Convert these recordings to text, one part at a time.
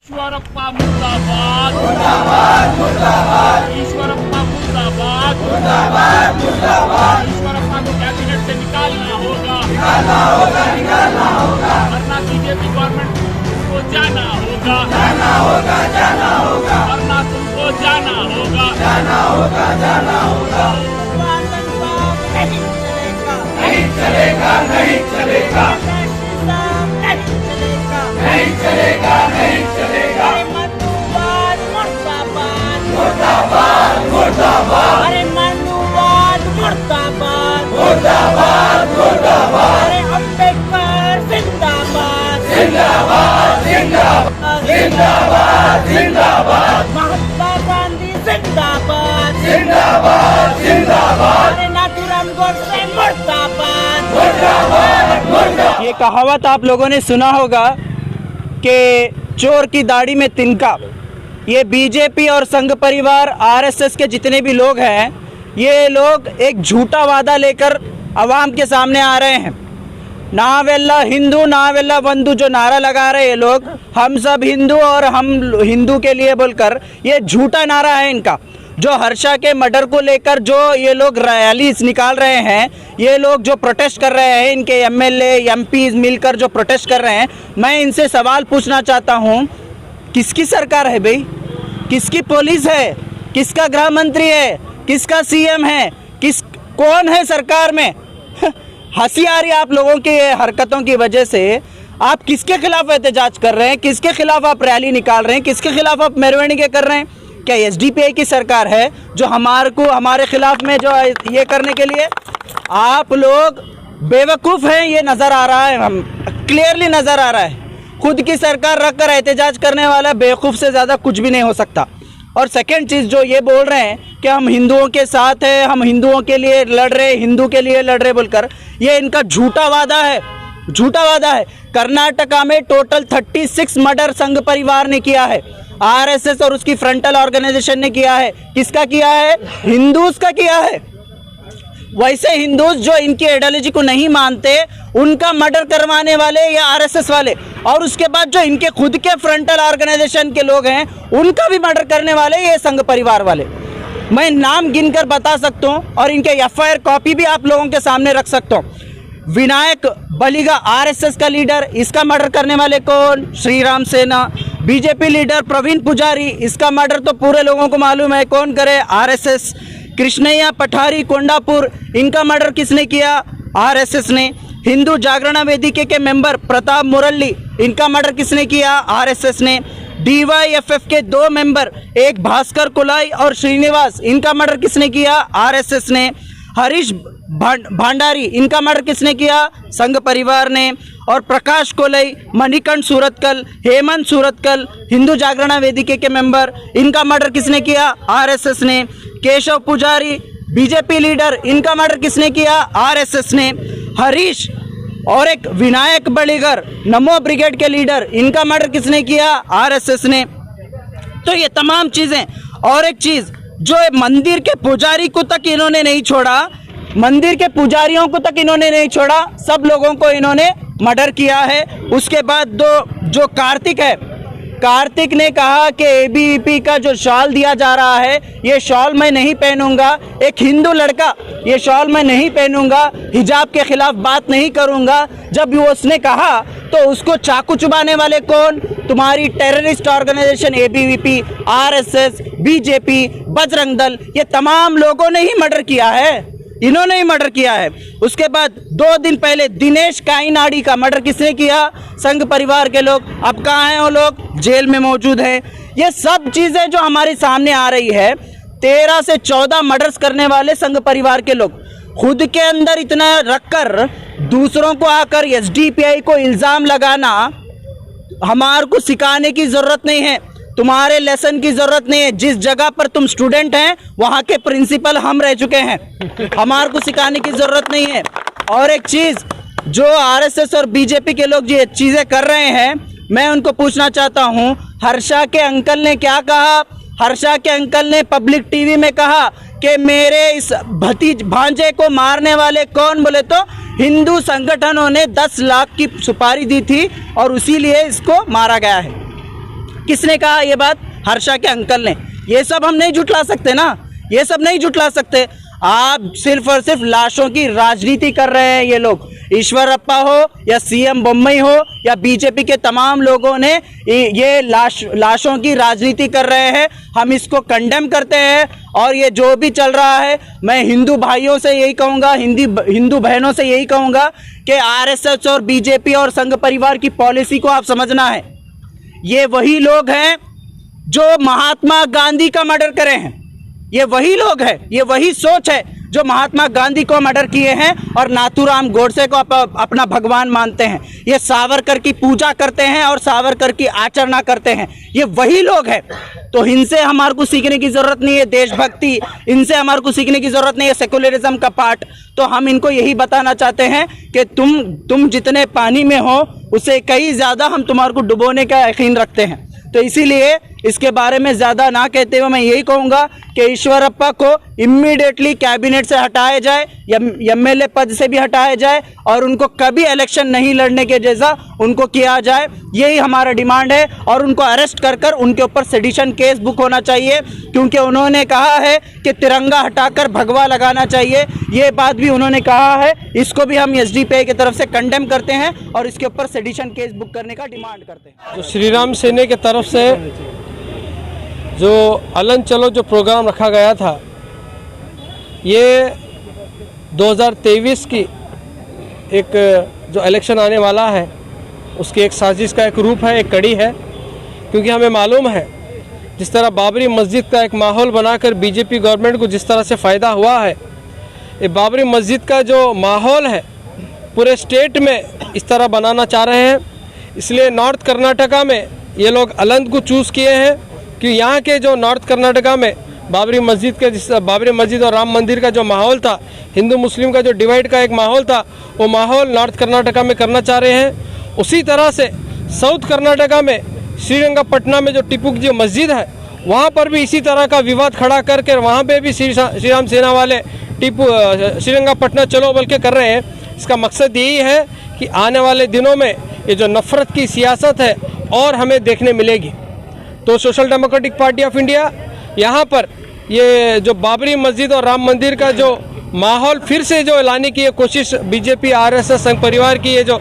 ईश्वरप्पा मुर्दाबाद मुर्दाबाद मुर्दाबाद ईश्वरप्पा मुर्दाबाद मुर्दाबाद मुर्दाबाद ईश्वरप्पा को कैबिनेट से निकालना होगा वरना बीजेपी गवर्नमेंट को जाना होगा वरना तुमको जाना होगा नहीं चलेगा नहीं चलेगा नहीं चलेगा नहीं चलेगा मनुवाद मुर्दाबाद मुर्दाबाद मुर्दाबाद अरे मनुवाद मुर्दाबाद मुर्दाबाद मुर्दाबाद अरे अम्बेडकर जिंदाबाद जिंदाबाद जिंदाबाद जिंदाबाद जिंदाबाद महात्मा गांधी जिंदाबाद जिंदाबाद जिंदाबाद अरे नाथूराम गोडसे मुर्दाबाद मुर्दाबाद मुर्दाबाद। ये कहावत आप लोगों ने सुना होगा कि चोर की दाढ़ी में तिनका। ये बीजेपी और संघ परिवार आरएसएस के जितने भी लोग हैं, ये लोग एक झूठा वादा लेकर आवाम के सामने आ रहे हैं। नावेल्ला हिंदू नावेल्ला बंधु जो नारा लगा रहे हैं लोग, हम सब हिंदू और हम हिंदू के लिए बोलकर, ये झूठा नारा है इनका। जो हर्षा के मर्डर को लेकर जो ये लोग रैलीज निकाल रहे हैं, ये लोग जो प्रोटेस्ट कर रहे हैं, इनके एमएलए एमपी मिलकर जो प्रोटेस्ट कर रहे हैं, मैं इनसे सवाल पूछना चाहता हूँ, किसकी सरकार है भाई? किसकी पुलिस है? किसका गृह मंत्री है? किसका सीएम है? कौन है सरकार में? हंसी आ रही है आप लोगों की हरकतों की वजह से। आप किसके खिलाफ एहतजाज कर रहे हैं? किसके खिलाफ आप रैली निकाल रहे हैं? किसके खिलाफ आप मेरवणिकें कर रहे हैं? क्या एसडीपीआई की सरकार है जो हमारे खिलाफ में जो ये करने के लिए? आप लोग बेवकूफ़ हैं, ये नज़र आ रहा है, हम क्लियरली नज़र आ रहा है। खुद की सरकार रख कर एहतजाज करने वाला बेवकूफ़ से ज़्यादा कुछ भी नहीं हो सकता। और सेकंड चीज़ जो ये बोल रहे हैं कि हम हिंदुओं के साथ हैं, हम हिंदुओं के लिए लड़ रहे, हिंदू के लिए लड़ रहे बोलकर, ये इनका झूठा वादा है, झूठा वादा है। कर्नाटका में टोटल 36 मर्डर संघ परिवार ने किया है, आरएसएस और उसकी फ्रंटल ऑर्गेनाइजेशन ने किया है। किसका किया है? हिंदूज का किया है। वैसे हिंदूज जो इनकी आइडियोलॉजी को नहीं मानते, उनका मर्डर करवाने वाले ये आरएसएस वाले, और उसके बाद जो इनके खुद के फ्रंटल ऑर्गेनाइजेशन के लोग हैं, उनका भी मर्डर करने वाले ये संघ परिवार वाले। मैं नाम गिनकर बता सकता हूँ और इनके एफआईआर कॉपी भी आप लोगों के सामने रख सकता हूँ। विनायक बलिगा आरएसएस का लीडर, इसका मर्डर करने वाले कौन? श्रीराम सेना। बीजेपी लीडर प्रवीण पुजारी, इसका मर्डर तो पूरे लोगों को मालूम है, कौन करे? आरएसएस। कृष्णैया पठारी कोंडापुर, इनका मर्डर किसने किया? आरएसएस ने। हिंदू जागरण वेदिके के मेंबर प्रताप मुरली, इनका मर्डर किसने किया? आरएसएस ने। डीवाईएफएफ के 2 मेंबर, एक भास्कर कुलाई और श्रीनिवास, इनका मर्डर किसने किया? आरएसएस ने। हरीश भंडारी, इनका मर्डर किसने किया? संघ परिवार ने। और प्रकाश कोलई, मणिकंठ सूरतकल, हेमंत सूरतकल, हिंदू जागरण वेदिके के मेंबर, इनका मर्डर किसने किया? आरएसएस ने। केशव पुजारी, बीजेपी लीडर, इनका मर्डर किसने किया? आरएसएस ने। हरीश और एक विनायक बलिगर, नमो ब्रिगेड के लीडर, इनका मर्डर किसने किया? आरएसएस ने। तो ये तमाम चीज़ें। और एक चीज़, जो मंदिर के पुजारी को तक इन्होंने नहीं छोड़ा, मंदिर के पुजारियों को तक इन्होंने नहीं छोड़ा, सब लोगों को इन्होंने मर्डर किया है। उसके बाद जो कार्तिक है, कार्तिक ने कहा कि एबीवीपी का जो शॉल दिया जा रहा है, ये शॉल मैं नहीं पहनूंगा। एक हिंदू लड़का, ये शॉल मैं नहीं पहनूंगा, हिजाब के खिलाफ बात नहीं करूंगा। जब वो उसने कहा तो उसको चाकू चुबाने वाले कौन? तुम्हारी terrorist organisation ABVP, RSS, BJP, Bajrang Dal, ये तमाम लोगों ने ही मर्डर किया है, इन्होंने ही मर्डर किया है। उसके बाद 2 दिन पहले दिनेश काइनाडी का मर्डर किसने किया? संघ परिवार के लोग। अब कहाँ हैं वो लोग? जेल में मौजूद हैं। ये सब चीज़ें जो हमारे सामने आ रही है, 13 से 14 मर्डर्स करने वाले संघ परिवार के लोग, खुद के अंदर इतना रखकर दूसरों को आकर एसडीपीआई को इल्ज़ाम लगाना, हमारे को सिखाने की ज़रूरत नहीं है, तुम्हारे लेसन की ज़रूरत नहीं है। जिस जगह पर तुम स्टूडेंट हैं, वहाँ के प्रिंसिपल हम रह चुके हैं, हमारे को सिखाने की ज़रूरत नहीं है। और एक चीज़, जो आरएसएस और बीजेपी के लोग ये चीज़ें कर रहे हैं, मैं उनको पूछना चाहता हूँ, हर्षा के अंकल ने क्या कहा? हर्षा के अंकल ने पब्लिक टीवी में कहा कि मेरे इस भांजे को मारने वाले कौन? बोले तो हिंदू संगठनों ने 10 लाख की सुपारी दी थी और उसी लिए इसको मारा गया है। किसने कहा ये बात? हर्षा के अंकल ने। ये सब हम नहीं जुटला सकते ना, ये सब नहीं जुटला सकते। आप सिर्फ और सिर्फ लाशों की राजनीति कर रहे हैं ये लोग। ईश्वरप्पा हो या सीएम बम्मई हो या बीजेपी के तमाम लोगों ने ये लाशों की राजनीति कर रहे हैं। हम इसको कंडेम करते हैं और ये जो भी चल रहा है, मैं हिंदू भाइयों से यही कहूँगा, हिंदू बहनों से यही कहूँगा कि आरएसएस और बीजेपी और संघ परिवार की पॉलिसी को आप समझना है। ये वही लोग हैं जो महात्मा गांधी का मर्डर करे हैं, ये वही लोग हैं, ये वही सोच है जो महात्मा गांधी को मर्डर किए हैं और नाथूराम गोडसे को अपना भगवान मानते हैं। ये सावरकर की पूजा करते हैं और सावरकर की आचरणा करते हैं, ये वही लोग हैं। तो इनसे हमारे को सीखने की ज़रूरत नहीं है देशभक्ति, इनसे हमारे को सीखने की ज़रूरत नहीं है सेकुलरिज्म का पार्ट। तो हम इनको यही बताना चाहते हैं कि तुम जितने पानी में हो उससे कई ज़्यादा हम तुम्हारे को डुबोने का यकीन रखते हैं। तो इसीलिए इसके बारे में ज़्यादा ना कहते हुए मैं यही कहूँगा कि ईश्वरप्पा को इम्मीडिएटली कैबिनेट से हटाया जाए, एमएलए पद से भी हटाया जाए और उनको कभी इलेक्शन नहीं लड़ने के जैसा उनको किया जाए, यही हमारा डिमांड है। और उनको अरेस्ट कर उनके ऊपर सेडिशन केस बुक होना चाहिए, क्योंकि उन्होंने कहा है कि तिरंगा हटाकर भगवा लगाना चाहिए, ये बात भी उन्होंने कहा है। इसको भी हम एसडीपीआई की तरफ से कंडेम करते हैं और इसके ऊपर सेडिशन केस बुक करने का डिमांड करते हैं। जो श्री राम सेना की तरफ से जो अलन चलो जो प्रोग्राम रखा गया था, ये 2023 की एक जो इलेक्शन आने वाला है उसकी एक साजिश का एक रूप है, एक कड़ी है। क्योंकि हमें मालूम है जिस तरह बाबरी मस्जिद का एक माहौल बनाकर बीजेपी गवर्नमेंट को जिस तरह से फ़ायदा हुआ है, ये बाबरी मस्जिद का जो माहौल है पूरे स्टेट में इस तरह बनाना चाह रहे हैं। इसलिए नॉर्थ कर्नाटका में ये लोग अलंद को चूज़ किए हैं कि यहाँ के जो नॉर्थ कर्नाटका में बाबरी मस्जिद और राम मंदिर का जो माहौल था, हिंदू मुस्लिम का जो डिवाइड का एक माहौल था, वो माहौल नॉर्थ कर्नाटका में करना चाह रहे हैं। उसी तरह से साउथ कर्नाटका में श्रीरंगपट्टनम में जो टिपू की जो मस्जिद है, वहाँ पर भी इसी तरह का विवाद खड़ा करके वहाँ पे भी श्री राम सेना वाले श्रीरंगपट्टनम चलो बोल के कर रहे हैं। इसका मकसद यही है कि आने वाले दिनों में ये जो नफ़रत की सियासत है और हमें देखने मिलेगी। तो social democratic party of India यहाँ पर ये जो बाबरी मस्जिद और राम मंदिर का जो माहौल फिर से जो लाने की ये कोशिश बीजेपी आरएसएस संघ परिवार की ये जो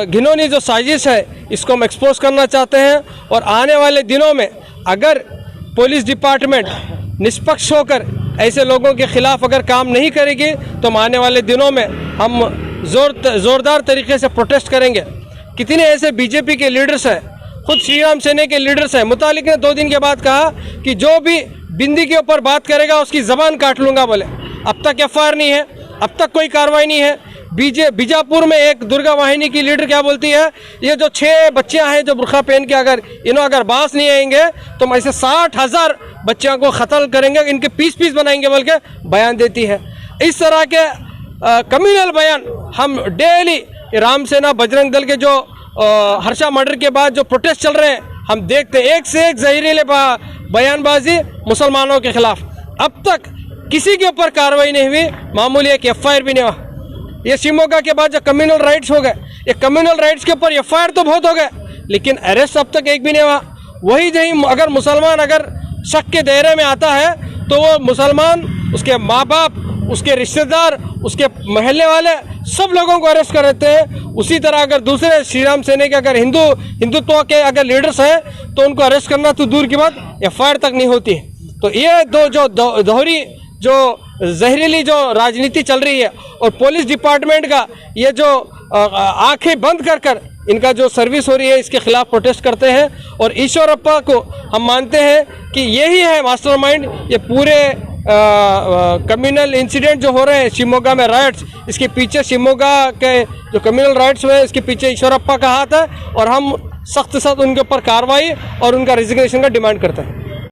घिनौनी जो साजिश है, इसको हम एक्सपोज करना चाहते हैं। और आने वाले दिनों में अगर पुलिस डिपार्टमेंट निष्पक्ष होकर ऐसे लोगों के खिलाफ अगर काम नहीं करेगी तो हम आने वाले दिनों में हम ज़ोरदार तरीके से प्रोटेस्ट करेंगे। कितने ऐसे बीजेपी के लीडर्स हैं, खुद श्री राम सेना के लीडर्स हैं, मुतालिक ने 2 दिन के बाद कहा कि जो भी बिंदी के ऊपर बात करेगा उसकी ज़बान काट लूँगा बोले। अब तक एफआईआर नहीं है, अब तक कोई कार्रवाई नहीं है। बीजापुर में एक दुर्गा वाहिनी की लीडर क्या बोलती है, ये जो 6 बच्चियां हैं जो बुर्खा पहन के अगर बास नहीं आएंगे तो हम ऐसे 60,000 बच्चियों को कत्ल करेंगे, इनके पीस बनाएंगे बोल के बयान देती है। इस तरह के कम्युनल बयान हम डेली राम सेना बजरंग दल के जो हर्षा मर्डर के बाद जो प्रोटेस्ट चल रहे हैं हम देखते हैं, एक से एक जहरीले बयानबाजी मुसलमानों के खिलाफ। अब तक किसी के ऊपर कार्रवाई नहीं हुई, मामूली एक एफआईआर भी नहीं हुआ। ये शिमोगा के बाद जो कम्युनल राइट्स हो गए, ये कम्युनल राइट्स के ऊपर एफआईआर तो बहुत हो गए लेकिन अरेस्ट अब तक एक भी नहीं हुआ। वही जहीं अगर मुसलमान अगर शक के दायरे में आता है तो वो मुसलमान, उसके माँ बाप, उसके रिश्तेदार, उसके मोहल्ले वाले सब लोगों को अरेस्ट कर देते हैं। उसी तरह अगर दूसरे श्री राम सेना के अगर हिंदुत्व के अगर लीडर्स हैं तो उनको अरेस्ट करना तो दूर की बात, एफआईआर तक नहीं होती है। तो ये दोहरी जो जहरीली जो राजनीति चल रही है और पुलिस डिपार्टमेंट का ये जो आंखें बंद कर इनका जो सर्विस हो रही है, इसके खिलाफ प्रोटेस्ट करते हैं। और ईश्वरप्पा को हम मानते हैं कि यही है मास्टरमाइंड ये पूरे कम्युनल इंसिडेंट जो हो रहे हैं, शिमोगा में राइट्स, इसके पीछे शिमोगा के जो कम्युनल राइट्स हुए इसके पीछे ईश्वरप्पा का हाथ है। और हम सख्त उनके ऊपर कार्रवाई और उनका रिजिग्नेशन का डिमांड करते हैं।